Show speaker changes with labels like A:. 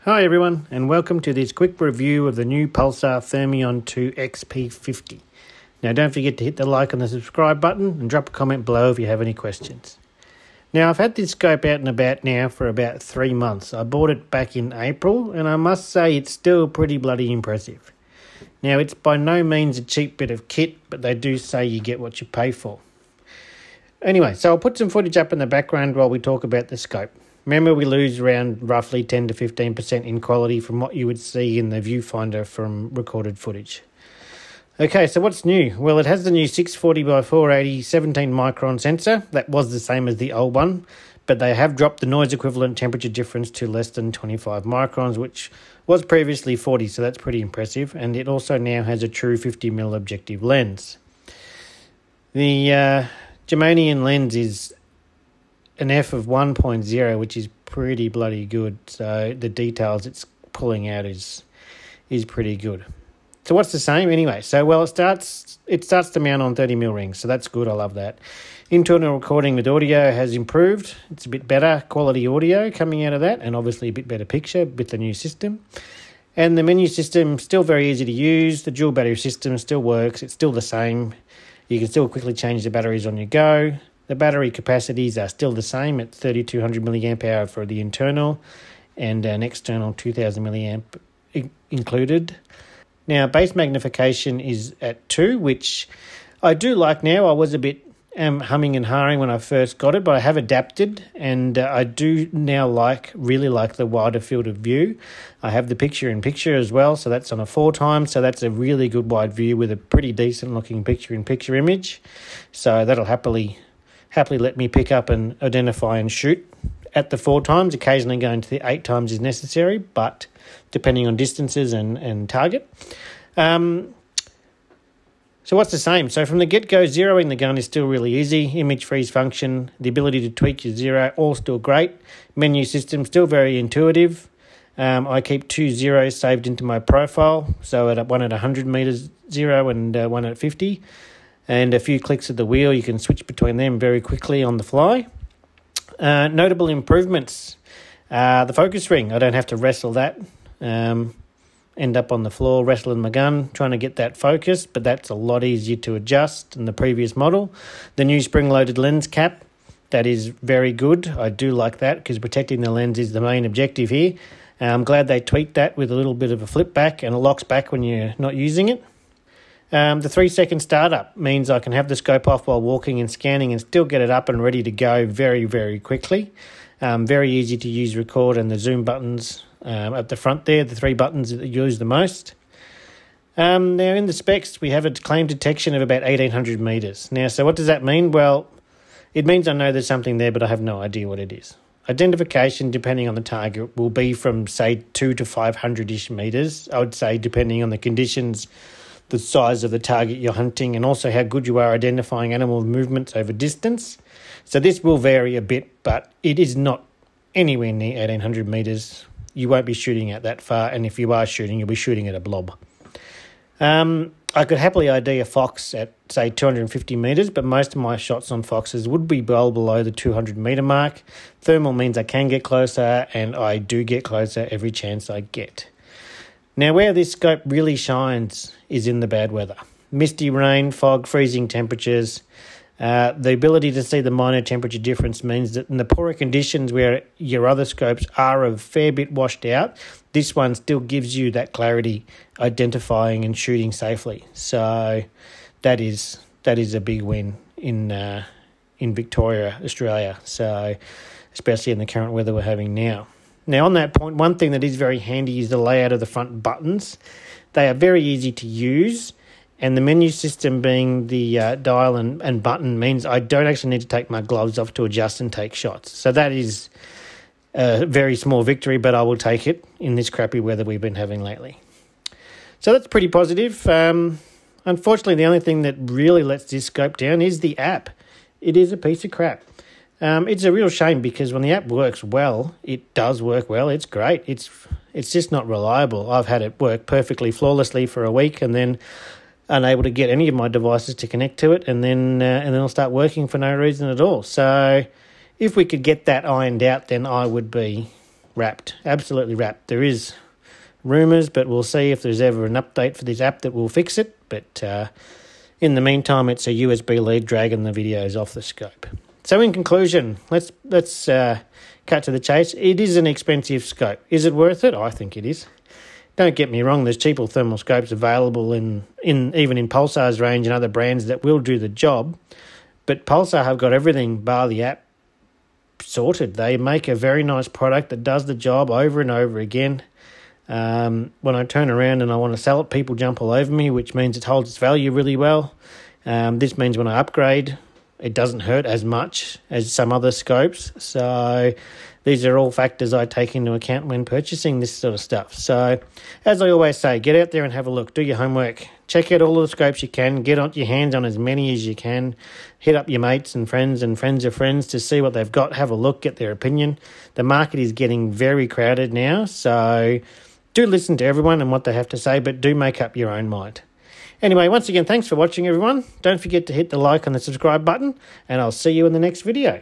A: Hi everyone, and welcome to this quick review of the new Pulsar Thermion 2 XP50. Now don't forget to hit the like and the subscribe button and drop a comment below if you have any questions. Now I've had this scope out and about now for about 3 months. I bought it back in April and I must say it's still pretty bloody impressive. Now it's by no means a cheap bit of kit, but they do say you get what you pay for. Anyway, so I'll put some footage up in the background while we talk about the scope. Remember, we lose around roughly 10 to 15% in quality from what you would see in the viewfinder from recorded footage. Okay, so what's new? Well, it has the new 640 by 480 17 micron sensor. That was the same as the old one, but they have dropped the noise equivalent temperature difference to less than 25 microns, which was previously 40, so that's pretty impressive. And it also now has a true 50mm objective lens. The Germanium lens is an f of 1.0, which is pretty bloody good. So the details it's pulling out is pretty good. So what's the same anyway? So well, it starts to mount on 30mm rings, so that's good. I love that. Internal recording with audio has improved. It's a bit better quality audio coming out of that, and obviously a bit better picture with the new system. And the menu system still very easy to use. The dual battery system still works. It's still the same. You can still quickly change the batteries on your go. The battery capacities are still the same at 3200 milliamp hour for the internal and an external 2000 milliamp included. Now, base magnification is at 2, which I do like now. I was a bit humming and hawing when I first got it, but I have adapted and I do now really like the wider field of view. I have the picture-in-picture as well, so that's on a 4x, so that's a really good wide view with a pretty decent looking picture-in-picture image. So that'll happily let me pick up and identify and shoot at the 4x. Occasionally going to the 8x is necessary, but depending on distances and target. So what's the same? So from the get-go, zeroing the gun is still really easy. Image freeze function, the ability to tweak your zero, all still great. Menu system, still very intuitive. I keep 2 zeros saved into my profile, so one at 100 meters zero and one at 50. And a few clicks of the wheel, you can switch between them very quickly on the fly. Notable improvements. The focus ring, I don't have to wrestle that. End up on the floor wrestling my gun, trying to get that focus, but that's a lot easier to adjust than the previous model. The new spring-loaded lens cap, that is very good. I do like that because protecting the lens is the main objective here. I'm glad they tweaked that with a little bit of a flip back and it locks back when you're not using it. The 3-second startup means I can have the scope off while walking and scanning and still get it up and ready to go very, very quickly. Very easy to use record and the zoom buttons at the front there, the 3 buttons that you use the most. Now in the specs, we have a claim detection of about 1800 meters. Now, so what does that mean? Well, it means I know there's something there, but I have no idea what it is. Identification, depending on the target, will be from, say, 2 to 500-ish meters, I would say, depending on the conditions, the size of the target you're hunting, and also how good you are identifying animal movements over distance. So this will vary a bit, but it is not anywhere near 1800 meters. You won't be shooting at that far, and if you are shooting, you'll be shooting at a blob. I could happily ID a fox at, say, 250 meters, but most of my shots on foxes would be well below the 200 meter mark. Thermal means I can get closer, and I do get closer every chance I get. Now, where this scope really shines is in the bad weather. Misty rain, fog, freezing temperatures. The ability to see the minor temperature difference means that in the poorer conditions where your other scopes are a fair bit washed out, this one still gives you that clarity identifying and shooting safely. So that is a big win in Victoria, Australia. So especially in the current weather we're having now. Now, on that point, one thing that is very handy is the layout of the front buttons. They are very easy to use, and the menu system being the dial and button means I don't actually need to take my gloves off to adjust and take shots. So that is a very small victory, but I will take it in this crappy weather we've been having lately. So that's pretty positive. Unfortunately, the only thing that really lets this scope down is the app. It is a piece of crap. It's a real shame because when the app works well, it does work well. It's great. It's just not reliable. I've had it work perfectly flawlessly for a week and then unable to get any of my devices to connect to it, and then it'll start working for no reason at all. So if we could get that ironed out, then I would be wrapped, absolutely wrapped. There is rumours, but we'll see if there's ever an update for this app that will fix it. But in the meantime, it's a USB lead dragging the videos off the scope. So in conclusion, let's cut to the chase. It is an expensive scope. Is it worth it? I think it is. Don't get me wrong, there's cheaper thermal scopes available even in Pulsar's range and other brands that will do the job. But Pulsar have got everything bar the app sorted. They make a very nice product that does the job over and over again. When I turn around and I want to sell it, people jump all over me, which means it holds its value really well. This means when I upgrade, it doesn't hurt as much as some other scopes. So these are all factors I take into account when purchasing this sort of stuff. So as I always say, get out there and have a look. Do your homework. Check out all of the scopes you can. Get your hands on as many as you can. Hit up your mates and friends of friends to see what they've got. Have a look, get their opinion. The market is getting very crowded now, so do listen to everyone and what they have to say, but do make up your own mind. Anyway, once again, thanks for watching, everyone. Don't forget to hit the like and the subscribe button, and I'll see you in the next video.